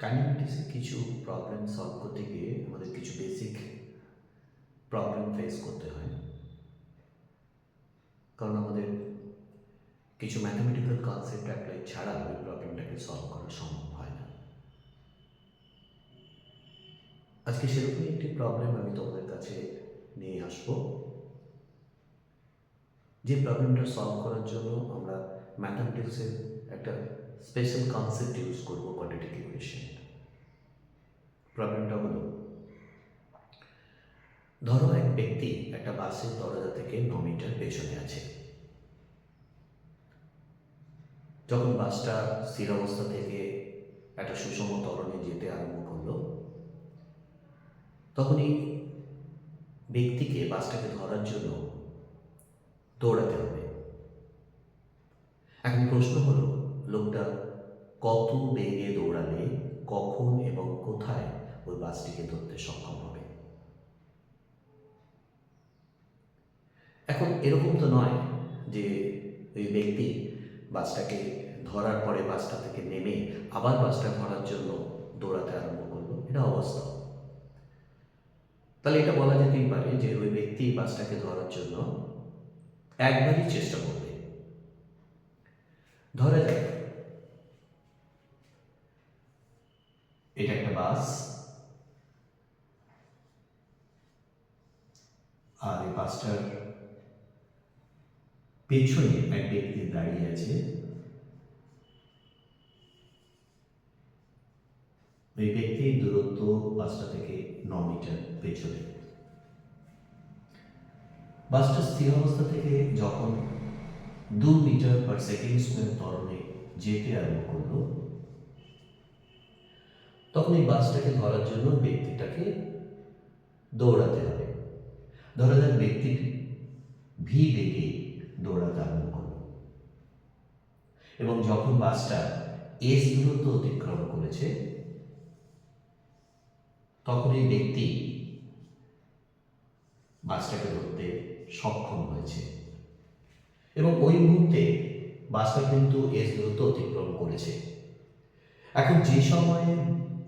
কাইনেমেটিক্সে কিছু problem solve করতে গিয়ে আমাদের কিছু বেসিক প্রবলেম ফেস করতে হয়, কারণ আমাদের কিছু ম্যাথমেটিক্যাল কনসেপ্ট অ্যাপ্লাই ছাড়া ওই প্রবলেমটাকে সলভ করা সম্ভব হয় না। আজকে সেরকমই একটি প্রবলেম আমি তোমাদের কাছে নিয়ে আসবো, যে প্রবলেমটা সলভ করার জন্য আমরা ম্যাথমেটিক্সের একটা স্পেশাল কনসেপ্ট ইউজ করবো, কোয়াড্রেটিক ইকুয়েশন। প্রবলেমটা হলো, ধরো এক ব্যক্তি একটা বাসের দরজা থেকে 9 মিটার পেছনে আছে। যখন বাসটা স্থির অবস্থা থেকে একটা সুষম ত্বরণে যেতে আরম্ভ করলো, তখনই ব্যক্তিকে বাসটাকে ধরার জন্য দৌড়াতে হবে। এখন প্রশ্ন হলো, লোকটা কত বেগে দৌড়ালে কখন এবং কোথায় ওই বাসটিকে ধরতে সক্ষম হবে। এখন এরকম তো নয় যে ওই ব্যক্তি বাসটাকে ধরার পরে বাসটা থেকে নেমে আবার বাসটা ধরার জন্য দৌড়াতে আরম্ভ করলো, এটা অবস্থা। তাহলে এটা বলা যেতেই পারে যে ওই ব্যক্তি বাসটাকে ধরার জন্য একবারই চেষ্টা করবে। ধরা যাক এটা একটা বাস, আর এই বাসটার পেছনে এক ব্যক্তি দাঁড়িয়ে আছে। ওই ব্যক্তির দূরত্ব বাসটা থেকে 9 মিটার পেছনে। বাসটা স্থির অবস্থা থেকে যখন 2 মিটার পার সেকেন্ড স্কোয়ার ত্বরণে যেতে আরম্ভ করলো, তখন এই বাসটাকে ধরার জন্য ব্যক্তিটাকে দৌড়াতে হবে। ধরা যাক ব্যক্তিটি ভি বেগে দৌড়াতে আরম্ভ করল, এবং যখন বাসটা এস দূরত্ব অতিক্রম করেছে, তখন এই ব্যক্তি বাসটাকে ধরতে সক্ষম হয়েছে, এবং ওই মুহূর্তে বাসটা কিন্তু এস দূরত্ব অতিক্রম করেছে। এখন যে সময়ে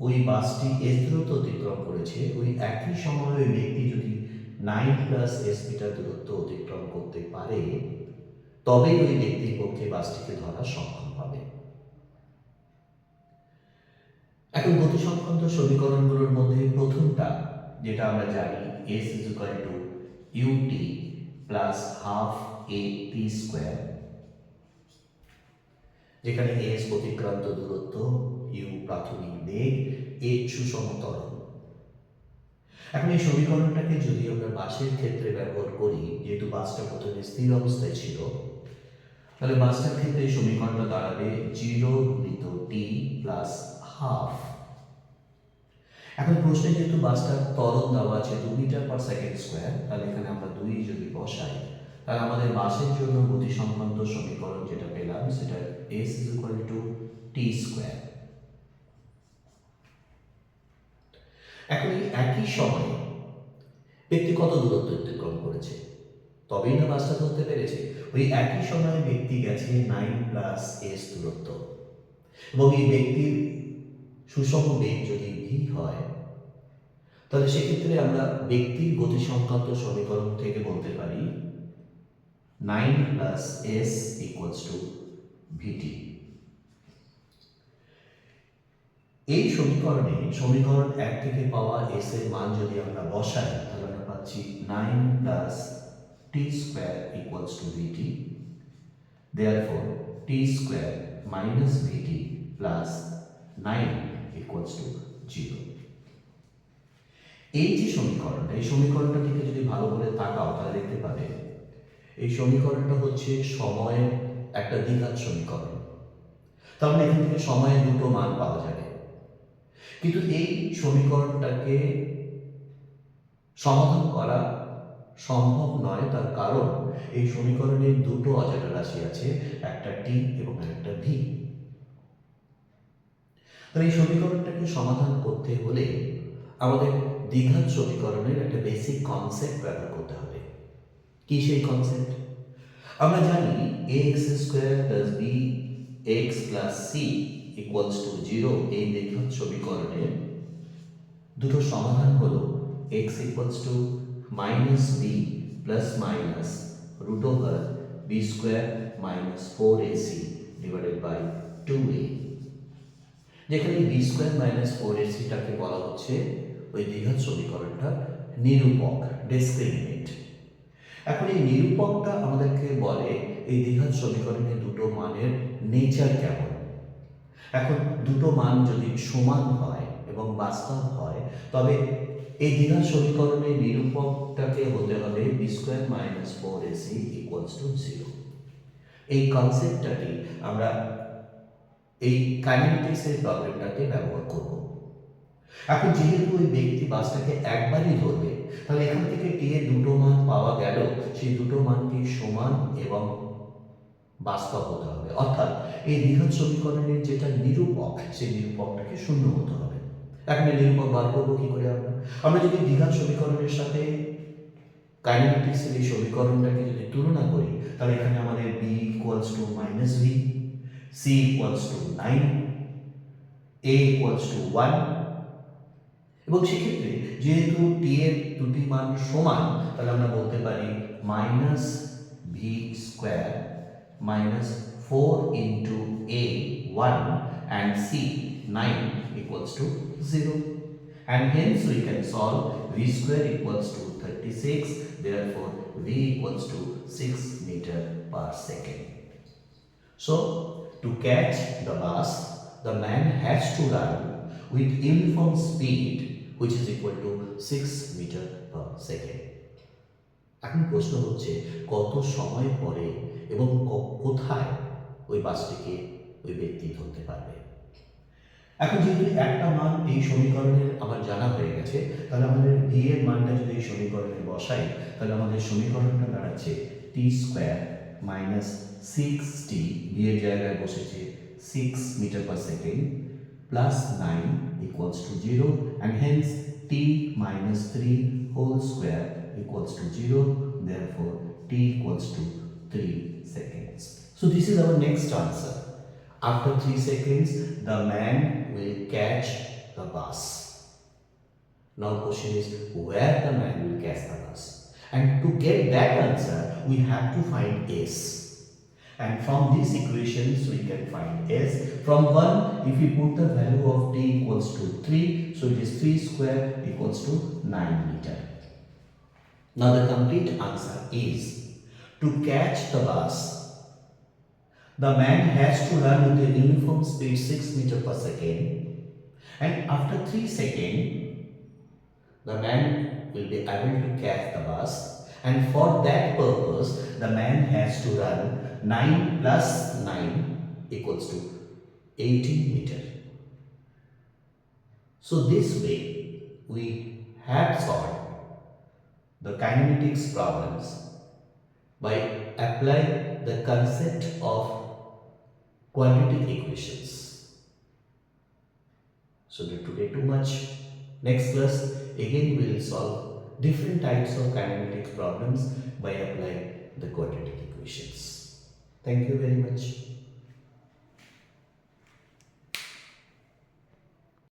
ওই বাসটি এস দূরত্ব অতিক্রম করেছে, ওই একই সময়ে ওই ব্যক্তি যদি 9 প্লাস এস মিটার দূরত্ব অতিক্রম করতে পারে, তবেই ওই ব্যক্তির পক্ষে বাসটিকে ধরা সক্ষম হবে। এখন গতি সংক্রান্ত সমীকরণগুলোর মধ্যে প্রথমটা, যেটা আমরা জানি, S is equal to u t plus half a t square, যেখানে এস অতিক্রান্ত দূরত্ব, ইউ প্রাথমিক বেগ, এ সুষম ত্বরণ। এখন এই সমীকরণটাকে যদি আমরা বাসের ক্ষেত্রে ব্যবহার করি, যেহেতু বাসটা প্রথমে স্থির অবস্থায় ছিল, তাহলে বাসটার ক্ষেত্রে এই সমীকরণটা দাঁড়াবে 0 গুণিত টি প্লাস হাফ। এখন প্রশ্নে যেহেতু বাসটার ত্বরণ দেওয়া আছে 2 মিটার পার সেকেন্ড স্কোয়ার, তাহলে এখানে আমরা 2 যদি বসাই, তাহলে আমাদের বাসের জন্য গতি সংক্রান্ত সমীকরণ যেটা পেলাম, সেটা S is equal two T square. এখন এই একই সময়ে ব্যক্তি কত দূরত্ব অতিক্রম করেছে, তবেই না বাসটা ধরতে পেরেছে। ওই একই সময়ে ব্যক্তি গেছে 9 প্লাস এস দূরত্ব, এবং এই ব্যক্তির সুষম বেগ যদি ভি হয়, তাহলে সেক্ষেত্রে আমরা ব্যক্তির গতি সংক্রান্ত সমীকরণ থেকে বলতে পারি 9 প্লাস এস ইকুয়ালস টু ভিটি। এই সমীকরণে সমীকরণ 1 থেকে পাওয়া এস এর মান যদি আমরা বসাই, তাহলে আমরা পাচ্ছি 9 plus t square equals to v t. Therefore t square minus v t plus 9 equals to 0। এই যে সমীকরণটা, এই সমীকরণটা থেকে যদি ভালো করে তাকাও, তাহলে দেখতে পাবে এই সমীকরণটা হচ্ছে সময়ের একটা দ্বিঘাত সমীকরণ। তার মানে এখান থেকে সময়ের দুটো মান পাওয়া যাবে, কিন্তু এই সমীকরণটাকে সমাধান করা সম্ভব নয়। তার কারণ এই সমীকরণে দুটো অজানা রাশি আছে, একটা টি এবং একটা ভি। তাহলে এই সমীকরণটাকে সমাধান করতে হলে আমাদের দ্বিঘাত সমীকরণের একটা বেসিক কনসেপ্ট ব্যবহার করতে হবে। কি সেই কনসেপ্ট? আমরা জানি ax square plus b x plus c equals to 0 এই দ্বিঘাত সমীকরণের দুটো সমাধান হলো x equals to minus b plus minus root over b square minus 4ac divided by 2a, যেখানে বি স্কোয়ার মাইনাস 4ac টাকে বলা হচ্ছে ওই দ্বিঘাত সমীকরণটা নিরূপক, ডিসক্রিমিনেট। এখন এই নিরূপকটা আমাদেরকে বলে এই দ্বিঘাত সমীকরণের দুটো মানের নেচার কেমন। এখন দুটো মান যদি সমান হয় এবং বাস্তব হয় তবে এই দ্বিঘাত সমীকরণের নিরূপকটাকে হতে হবে b square minus 4ac equals to 0। এই কনসেপ্টটাকে আমরা এই কাইনেমেটিক্সের প্রবলেমটাকে ব্যবহার করব। এখন যেহেতু ওই ব্যক্তি বাসটাকে একবারই ধরবে, তাহলে এখান থেকে টি এর দুটো মান পাওয়া গেল, সেই দুটো মানকে সমান এবং বাস্তব হতে হবে। অর্থাৎ এই দ্বিঘাত সমীকরণের যেটা নিরূপক, সেই নিরূপকটাকে শূন্য হতে হবে। এখন এই নিরূপক বার করবো কি করে আমরা যদি দ্বিঘাত সমীকরণের সাথে কাইনেমেটিক্সের এই সমীকরণটাকে যদি তুলনা করি, তাহলে এখানে আমাদের b equals to minus v, c equals to 9, a equals to 1, এবং সেক্ষেত্রে যেহেতু টি এর দুটি মান সমান, তাহলে আমরা বলতে পারি minus V square minus 4 into a 1 and c 9 equals to 0, and hence we can solve v square equals to 36, therefore v equals to 6 meter per second. So to catch the bus, the man has to run with uniform speed which is equal to 6 meter per second. এখন প্রশ্ন হচ্ছে কত সময় পরে এবং কোথায় ওই বাসটিকে ওই ব্যক্তি ধরতে পারবে। এখন যেহেতু একটা মান এই সমীকরণের আমার জানা হয়ে গেছে, তাহলে আমাদের ভি এর মানটা যদি এই সমীকরণে বসাই, তাহলে আমাদের সমীকরণটা দাঁড়াচ্ছে টি স্কোয়ার মাইনাস 6t, ভি এর জায়গায় বসেছে 6 metre per second, plus 9 equals to 0, and hence t minus 3 whole square equals to 0, therefore t equals to 3 seconds. So this is our next answer. After 3 seconds, the man will catch the bus. Now question is where the man will catch the bus, and to get that answer we have to find s, and from these equations we can find s. From 1, if we put the value of t equals to 3, so it is 3 square equals to 9 meter. Now the complete answer is, to catch the bus, the man has to run with a uniform speed 6 meter per second, and after 3 seconds, the man will be able to catch the bus, and for that purpose, the man has to run 9 plus 9 equals to 18 meter. So this way, we have solved the kinematics problems by applying the concept of quadratic equations. So today too much. Next class again we will solve different types of kinematics problems by applying the quadratic equations. Thank you very much.